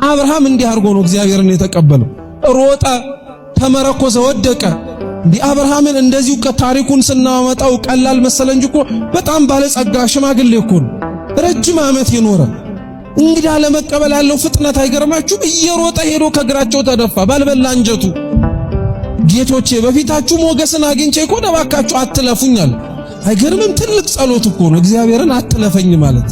አብርሃም እንዲህ አድርጎ ነው እግዚአብሔርን የተቀበለው። ሮጠ፣ ተመረኮዘ፣ ወደቀ። እንዲህ አብርሃምን እንደዚሁ ከታሪኩን ስናመጣው ቀላል መሰለ እንጂ እኮ በጣም ባለጸጋ ሽማግሌ እኮ ነው፣ ረጅም ዓመት የኖረ። እንግዲህ ለመቀበል ያለው ፍጥነት አይገርማችሁም? እየሮጠ ሄዶ ከእግራቸው ተደፋ ባልበላ አንጀቱ። ጌቶቼ በፊታችሁ ሞገስን አግኝቼ እኮ እባካችሁ አትለፉኛል። አይገርምም? ትልቅ ጸሎት እኮ ነው እግዚአብሔርን አትለፈኝ ማለት።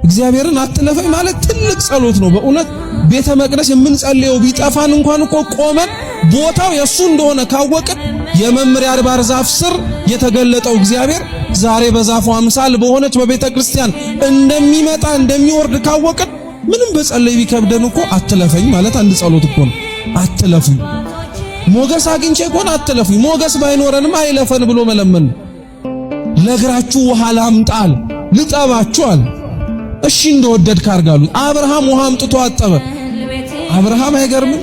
እግዚአብሔርን አትለፈኝ ማለት ትልቅ ጸሎት ነው በእውነት። ቤተ መቅደስ የምንጸልየው ቢጠፋን እንኳን እኮ ቆመን ቦታው የሱ እንደሆነ ካወቅን የመምሪያ አድባር ዛፍ ስር የተገለጠው እግዚአብሔር ዛሬ በዛፉ አምሳል በሆነች በቤተ ክርስቲያን እንደሚመጣ እንደሚወርድ ካወቅን ምንም በጸለይ ቢከብደን እኮ አትለፈኝ ማለት አንድ ጸሎት እኮ ነው። አትለፉኝ፣ ሞገስ አግኝቼ እኮ አትለፉኝ። ሞገስ ባይኖረንም አይለፈን ብሎ መለመን። ለእግራችሁ ውሃ ላምጣል ልጠባችኋል። እሺ እንደወደድክ አርጋሉ። አብርሃም ውሃ አምጥቶ አጠበ። አብርሃም አይገርምም?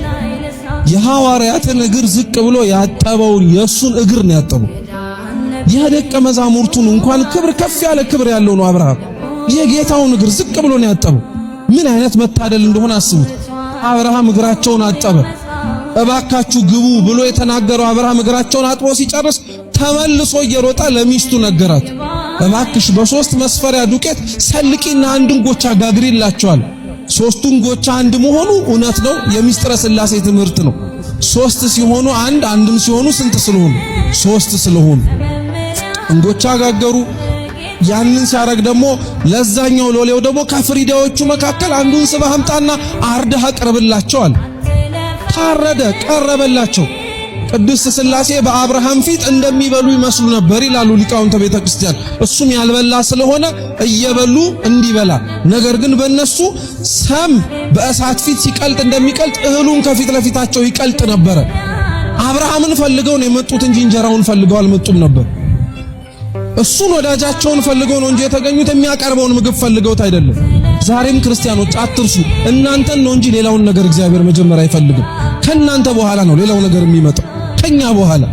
የሐዋርያትን እግር ዝቅ ብሎ ያጠበውን የሱን እግር ነው ያጠበው። የደቀ መዛሙርቱን እንኳን ክብር ከፍ ያለ ክብር ያለው ነው አብርሃም። የጌታውን እግር ዝቅ ብሎ ነው ያጠበው። ምን አይነት መታደል እንደሆነ አስቡት። አብርሃም እግራቸውን አጠበ። እባካችሁ ግቡ ብሎ የተናገረው አብርሃም እግራቸውን አጥቦ ሲጨርስ ተመልሶ እየሮጣ ለሚስቱ ነገራት። እባክሽ በሶስት መስፈሪያ ዱቄት ሰልቂና አንድን ጎቻ ጋግሪላቸዋል። ሶስቱን ጎቻ አንድ መሆኑ እውነት ነው፣ የምስጢረ ሥላሴ ትምህርት ነው። ሶስት ሲሆኑ አንድ፣ አንድም ሲሆኑ ስንት ስለሆኑ? ሶስት ስለሆኑ እንጎቻ ጋገሩ። ያንን ሲያረግ ደግሞ ለዛኛው ሎሌው ደግሞ ከፍሪዳዎቹ መካከል አንዱን ስበህ አምጣና አርደህ አቅርብላቸዋል። ታረደ፣ ቀረበላቸው። ቅድስት ሥላሴ በአብርሃም ፊት እንደሚበሉ ይመስሉ ነበር ይላሉ ሊቃውንተ ቤተ ክርስቲያን። እሱም ያልበላ ስለሆነ እየበሉ እንዲበላ፣ ነገር ግን በእነሱ ሰም በእሳት ፊት ሲቀልጥ እንደሚቀልጥ እህሉን ከፊት ለፊታቸው ይቀልጥ ነበረ። አብርሃምን ፈልገው ነው የመጡት እንጂ እንጀራውን ፈልገው አልመጡም ነበር። እሱን ወዳጃቸውን ፈልገው ነው እንጂ የተገኙት የሚያቀርበውን ምግብ ፈልገውት አይደለም። ዛሬም ክርስቲያኖች አትርሱ፣ እናንተን ነው እንጂ ሌላውን ነገር እግዚአብሔር መጀመሪያ አይፈልግም። ከናንተ በኋላ ነው ሌላው ነገር የሚመጣው፣ ከኛ በኋላ